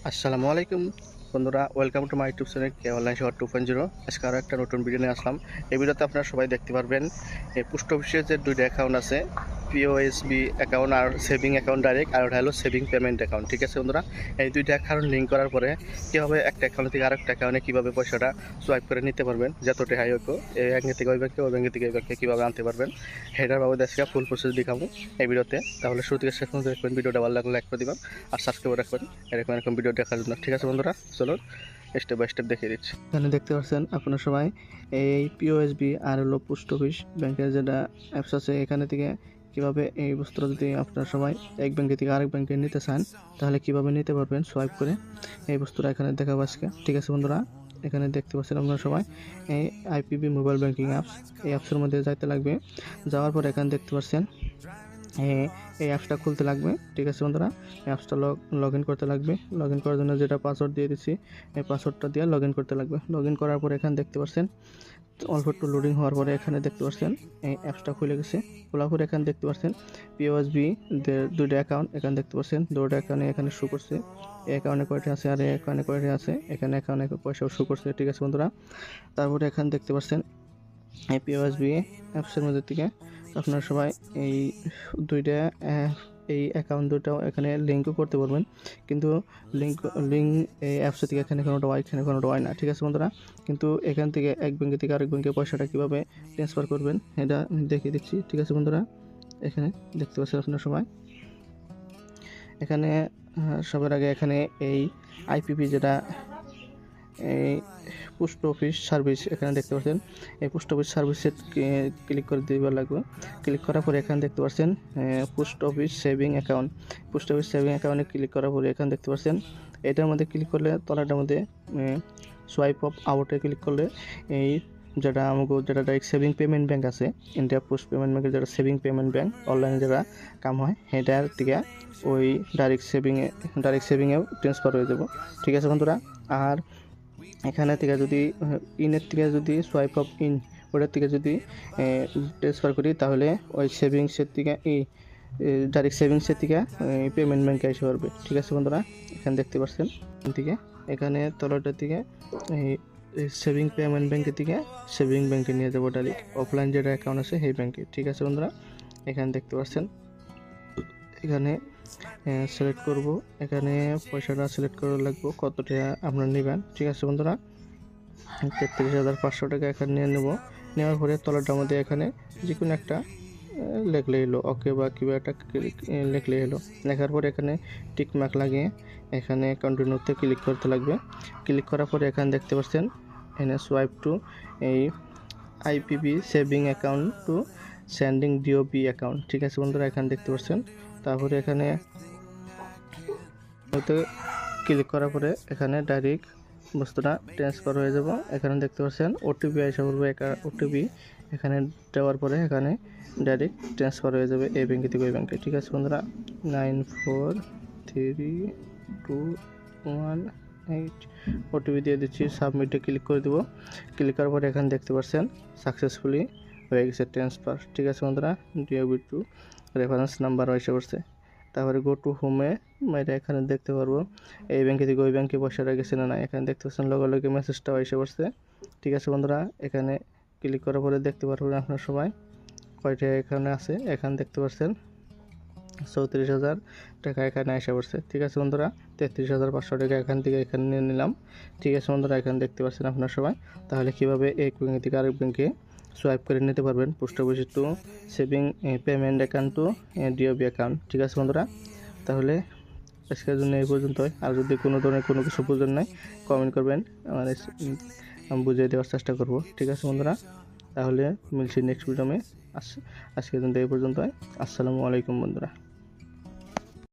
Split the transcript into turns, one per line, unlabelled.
আসসালামু আলাইকুম বন্ধুরা, welcome to my YouTube channel K online শহর 2.0। আজকে আরও একটা নতুন ভিডিও নিয়ে আসলাম। এই ভিডিওতে আপনারা সবাই দেখতে পারবেন এই পোস্ট অফিসের যে দুইটা অ্যাকাউন্ট আছে, পিওএসবি অ্যাকাউন্ট আর সেভিং অ্যাকাউন্ট ডাইরেক্ট, আর ওটা হলো সেভিং পেমেন্ট অ্যাকাউন্ট। ঠিক আছে বন্ধুরা, এই দুইটা অ্যাকাউন্ট লিঙ্ক করার পরে কীভাবে একটা অ্যাকাউন্ট থেকে আরেকটা অ্যাকাউন্টে কীভাবে পয়সাটা সোয়াইপ করে নিতে পারবেন, যতটা হাই হোক এই ব্যাঙ্কে থেকে ওই ব্যাঙ্কে, ওই ব্যাঙ্কে থেকে এই ব্যাঙ্কে কীভাবে আনতে পারবেন, সেটার বাবদ আজকে ফুল প্রসেস দেখাবো এই ভিডিওতে। তাহলে শুরু থেকে শেষ পর্যন্ত দেখবেন, ভিডিওটা ভালো লাগলে লাইক করে দিবেন আর সাবস্ক্রাইব রাখবেন এরকম ভিডিও দেখার জন্য। ঠিক আছে বন্ধুরা, চলুন স্টেপ বাই স্টেপ দেখিয়ে দিচ্ছি। এখানে দেখতে পাচ্ছেন আপনারা সবাই এই পিওএসবি আর হলো পোস্ট অফিস ব্যাংকের যেটা অ্যাপস আছে, এখানে থেকে কীভাবে এই বস্তুটা যদি আপনারা সবাই এক ব্যাংকে থেকে আরেক ব্যাংকে নিতে চান তাহলে কীভাবে নিতে পারবেন সোয়াইপ করে, এই বস্তুটা এখানে দেখাবো আজকে। ঠিক আছে বন্ধুরা, এখানে দেখতে পাচ্ছেন আপনারা সবাই এই আইপিবি মোবাইল ব্যাংকিং অ্যাপস, এই অ্যাপসের মধ্যে যাইতে লাগবে। যাওয়ার পর এখানে দেখতে পাচ্ছেন এই অ্যাপসটা খুলতে লাগবে। ঠিক আছে বন্ধুরা, এই অ্যাপসটা লগ ইন করতে লাগবে। লগ ইন করার জন্য যেটা পাসওয়ার্ড দিয়ে দিচ্ছি, এই পাসওয়ার্ডটা দিয়ে লগ ইন করতে লাগবে। লগ ইন করার পর এখানে দেখতে পাচ্ছেন অল্প একটু লোডিং হওয়ার পরে এখানে দেখতে পাচ্ছেন এই অ্যাপসটা খুলে গেছে। খোলার পরে এখানে দেখতে পাচ্ছেন পিওএসবি দুইটা অ্যাকাউন্ট এখানে দেখতে পাচ্ছেন, দুটো অ্যাকাউন্টে এখানে শো করছে। এই অ্যাকাউন্টে কয়টা আছে আর এই অ্যাকাউন্টে কয়টা আছে, এখানে অ্যাকাউন্টে পয়সাও শো করছে। ঠিক আছে বন্ধুরা, তারপরে এখানে দেখতে পাচ্ছেন এই পিওএসবি অ্যাপসের মধ্যে থেকে আপনারা সবাই এই দুইটা এই অ্যাকাউন্ট দুটাও এখানে লিঙ্কও করতে পারবেন, কিন্তু লিঙ্ক এই অ্যাপস থেকে এখানে কোনোটা হয় না। ঠিক আছে বন্ধুরা, কিন্তু এখান থেকে এক ব্যাঙ্কে থেকে আরেক ব্যাঙ্কে পয়সাটা কীভাবে ট্রান্সফার করবেন এটা আমি দেখিয়ে দিচ্ছি। ঠিক আছে বন্ধুরা, এখানে দেখতে পাচ্ছেন আপনারা সবাই, এখানে সবার আগে এখানে এই আইপিপি যেটা এই পোস্ট অফিস সার্ভিস এখানে দেখতে পাচ্ছেন, এই পোস্ট অফিস সার্ভিসে ক্লিক করে দিবার লাগবে। ক্লিক করার পরে এখানে দেখতে পাচ্ছেন post office saving account. Post office saving অ্যাকাউন্টে ক্লিক করার পরে এখানে দেখতে পাচ্ছেন এটার মধ্যে ক্লিক করলে তলাটার মধ্যে সোয়াইপ অফ আউটে ক্লিক করলে এই যেটা ডাইরেক্ট সেভিং পেমেন্ট ব্যাঙ্ক আছে, ইন্ডিয়া পোস্ট পেমেন্ট ব্যাঙ্কের যেটা সেভিং পেমেন্ট ব্যাঙ্ক অনলাইনে যেটা কাম হয়, সেটার থেকে ওই ডাইরেক্ট সেভিংয়েও ট্রান্সফার হয়ে যাব। ঠিক আছে বন্ধুরা, আর এখানে থেকে যদি ইনের থেকে যদি সোয়াইপ অফ ইন ওটার থেকে যদি ট্রান্সফার করি তাহলে ওই সেভিংসের থেকে ডাইরেক্ট সেভিংসের থেকে পেমেন্ট ব্যাঙ্কে এসে পারবে। ঠিক আছে বন্ধুরা, এখানে দেখতে পাচ্ছেন থেকে এখানে তলাটার থেকে এই সেভিং পেমেন্ট ব্যাঙ্কের থেকে সেভিং ব্যাঙ্কে নিয়ে যাবো ডাইরেক্ট, অফলাইন যেটা অ্যাকাউন্ট আছে সেই ব্যাঙ্কে। ঠিক আছে বন্ধুরা, এখানে দেখতে পাচ্ছেন এখানে সিলেক্ট করব, এখানে পয়সাটা সিলেক্ট করা লাগবে কত টাকা আপনারা নেবেন। ঠিক আছে বন্ধুরা, 33,500 টাকা এখানে নিয়ে নেব। নেওয়ার পরে তলাটার মধ্যে এখানে যে কোনো একটা লেখলে এলো ওকে বা কিবা একটা লেখলে এলো, লেখার পরে এখানে টিক মার্ক লাগিয়ে এখানে কন্টিনিউতে ক্লিক করতে লাগবে। ক্লিক করার পরে এখানে দেখতে পাচ্ছেন এখানে সোয়াইপ টু এই IPB saving account two sending DOB account. ঠিক আছে বন্ধুরা, এখানে দেখতে পাচ্ছেন। তারপরে এখানে ক্লিক করার পরে এখানে ডাইরেক্ট বস্তুটা ট্রান্সফার হয়ে যাব। এখানে দেখতে পাচ্ছেন ওটিপি আইসা পড়বে, ওটিপি এখানে দেওয়ার পরে এখানে ডাইরেক্ট ট্রান্সফার হয়ে যাবে এই ব্যাঙ্কে থেকে ওই ব্যাঙ্কে। ঠিক আছে বন্ধুরা, 943218 ওটিপি দিয়ে দিচ্ছি, সাবমিটে ক্লিক করে দেবো। ক্লিক করার পরে এখানে দেখতে পাচ্ছেন সাকসেসফুলি হয়ে গেছে ট্রান্সফার। ঠিক আছে বন্ধুরা, ডিওবি টু রেফারেন্স নাম্বার এসে পড়ছে। তারপরে গো টু হোমে এটা এখানে দেখতে পারবো এই ব্যাঙ্কে থেকে ওই ব্যাঙ্কে পয়সাটা গেছে না, এখানে দেখতে পাচ্ছেন লগে মেসেজটাও এসে পড়ছে। ঠিক আছে বন্ধুরা, এখানে ক্লিক করার পরে দেখতে পারবেন আপনারা সবাই কয়টা এখানে আছে, এখানে দেখতে পাচ্ছেন 34,000 টাকা এখানে এসে পড়ছে। ঠিক আছে বন্ধুরা, 33,500 টাকা এখান থেকে এখানে নিয়ে নিলাম। ঠিক আছে বন্ধুরা, এখানে দেখতে পাচ্ছেন আপনারা সবাই তাহলে কীভাবে এক ব্যাঙ্ক থেকে আরেক ব্যাঙ্কে সোয়াইপ করে নিতে পারবেন, post office to saving payment account to DOB account. ঠিক আছে বন্ধুরা, তাহলে আজকের জন্য এই পর্যন্তই। আর যদি কোনো ধরনের কোনো কিছু প্রয়োজন নাই কমেন্ট করবেন, আমি বুঝিয়ে দেওয়ার চেষ্টা করব। ঠিক আছে বন্ধুরা, তাহলে মিলছি নেক্সট ভিডিওতে। আজকের জন্য এই পর্যন্তই। আসসালামু আলাইকুম বন্ধুরা।